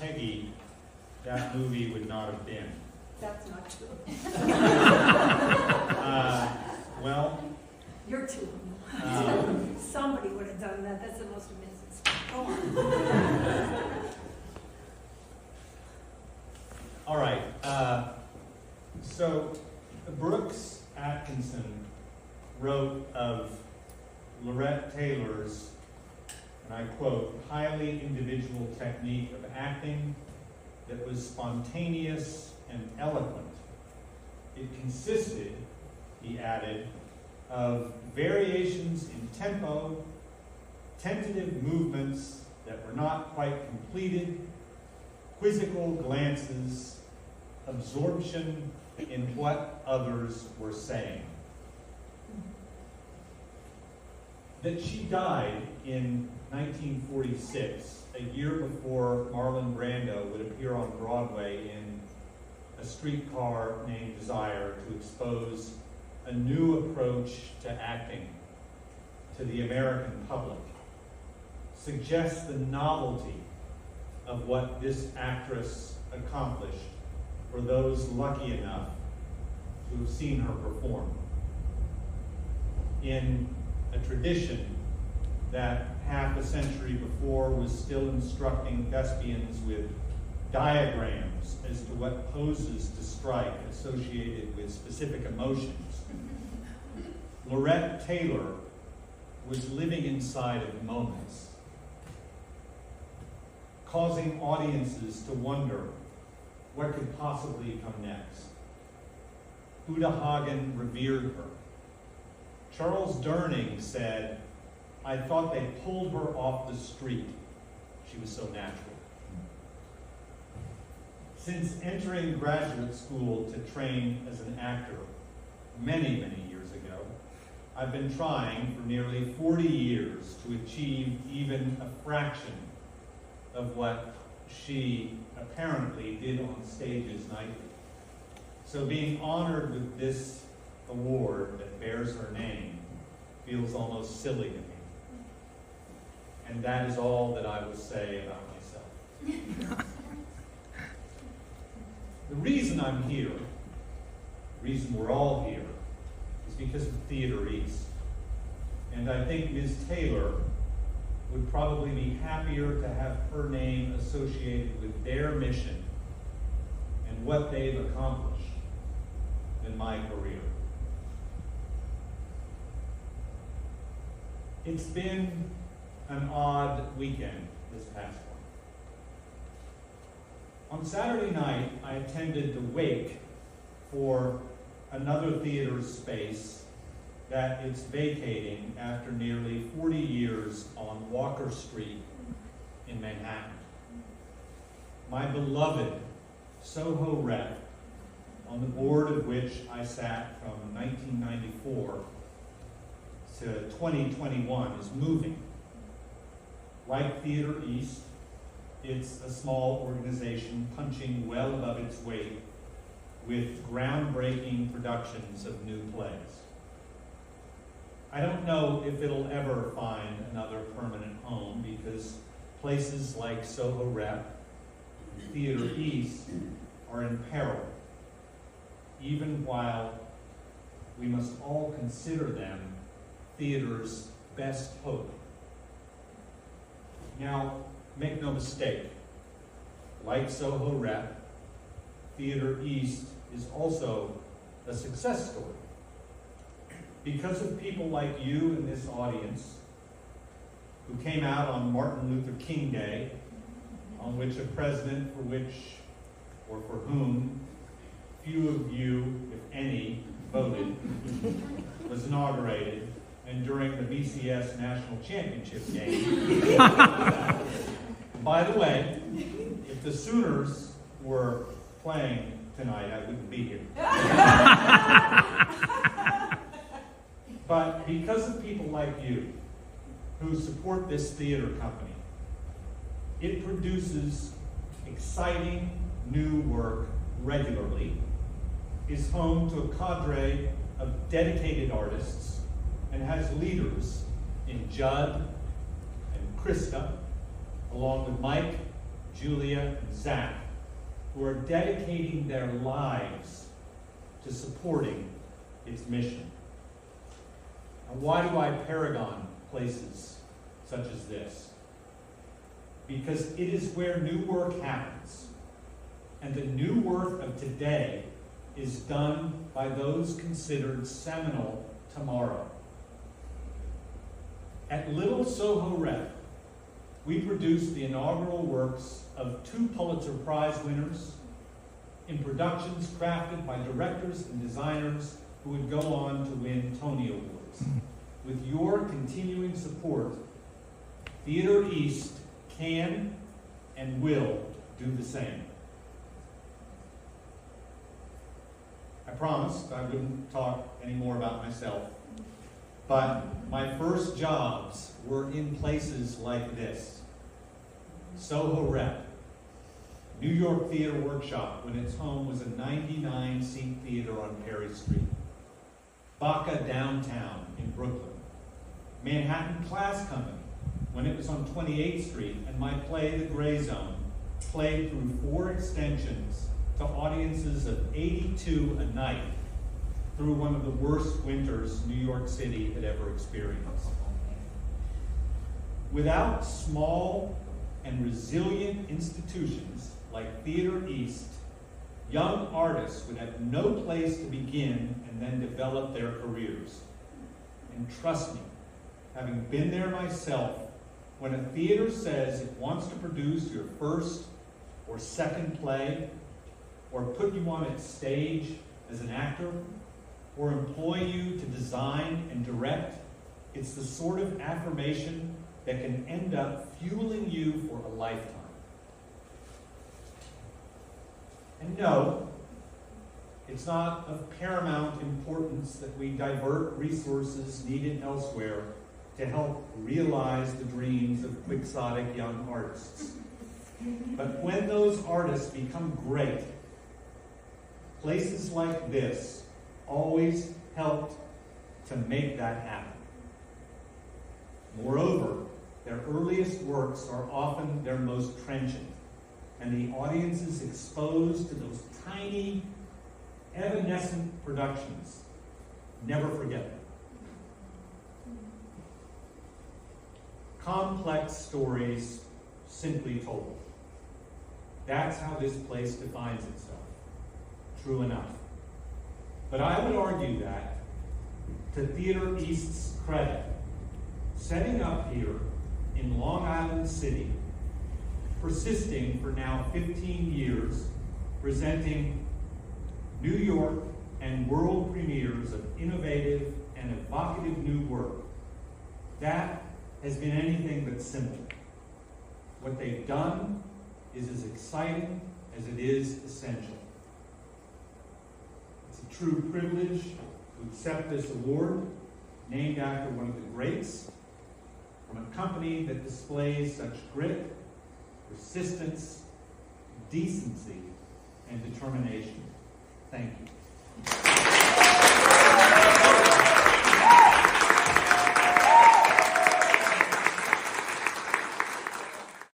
Peggy, that movie would not have been. That's not true. Well, You're too. Somebody would have done that. That's the most amazing stuff. Go on. all right. So Brooks Atkinson wrote of Laurette Taylor's, and I quote, highly individual technique of acting that was spontaneous and eloquent. It consisted, he added, of variations in tempo, tentative movements that were not quite completed, quizzical glances, absorption in what others were saying. That she died in 1946, a year before Marlon Brando would appear on Broadway in A Streetcar Named Desire to expose a new approach to acting to the American public, suggests the novelty of what this actress accomplished for those lucky enough to have seen her perform. In a tradition that half a century before was still instructing thespians with diagrams as to what poses to strike associated with specific emotions, Laurette Taylor was living inside of moments, causing audiences to wonder what could possibly come next. Uta Hagen revered her. Charles Durning said, I thought they pulled her off the street. She was so natural. Since entering graduate school to train as an actor many, many years ago, I've been trying for nearly 40 years to achieve even a fraction of what she apparently did on stages nightly. So being honored with this award that bears her name feels almost silly to me. And that is all that I will say about myself. The reason I'm here, the reason we're all here, is because of Theater East. And I think Ms. Taylor would probably be happier to have her name associated with their mission and what they've accomplished than my career. It's been an odd weekend this past one. On Saturday night, I attended the wake for another theater space that it's vacating after nearly 40 years on Walker Street in Manhattan. My beloved Soho Rep, on the board of which I sat from 1994 to 2021, is moving. Like Theater East, it's a small organization punching well above its weight with groundbreaking productions of new plays. I don't know if it'll ever find another permanent home because places like Soho Rep and Theater East are in peril, even while we must all consider them theater's best hope. Now, make no mistake, like Soho Rep, Theater East is also a success story. Because of people like you in this audience, who came out on Martin Luther King Day, on which a president for which, or for whom, few of you, if any, voted, was inaugurated, and during the BCS National Championship game. By the way, if the Sooners were playing tonight, I wouldn't be here. But because of people like you, who support this theater company, it produces exciting new work regularly, is home to a cadre of dedicated artists, and has leaders in Judd and Krista, along with Mike Julia, and Zach, who are dedicating their lives to supporting its mission. And why do I paragon places such as this? Because it is where new work happens, and the new work of today is done by those considered seminal tomorrow. At Little Soho Rep, we produced the inaugural works of 2 Pulitzer Prize winners in productions crafted by directors and designers who would go on to win Tony Awards. With your continuing support, Theater East can and will do the same. I promised I wouldn't talk any more about myself, but my first jobs were in places like this. Soho Rep, New York Theater Workshop, when its home was a 99-seat theater on Perry Street. Baca Downtown in Brooklyn. Manhattan Class Company, when it was on 28th Street, and my play, The Gray Zone, played through 4 extensions to audiences of 82 a night through one of the worst winters New York City had ever experienced. Without small and resilient institutions like Theater East, young artists would have no place to begin and then develop their careers. And trust me, having been there myself, when a theater says it wants to produce your first or second play, or put you on its stage as an actor, or employ you to design and direct, it's the sort of affirmation that can end up fueling you for a lifetime. And no, it's not of paramount importance that we divert resources needed elsewhere to help realize the dreams of quixotic young artists. But when those artists become great, places like this always helped to make that happen. Moreover, their earliest works are often their most trenchant, and the audience is exposed to those tiny, evanescent productions. Never forget them. Complex stories simply told. That's how this place defines itself. True enough. But I would argue that, to Theater East's credit, setting up here in Long Island City, persisting for now 15 years, presenting New York and world premieres of innovative and evocative new work, that has been anything but simple. What they've done is as exciting as it is essential. It's a true privilege to accept this award, named after one of the greats, from a company that displays such grit, persistence, decency, and determination. Thank you.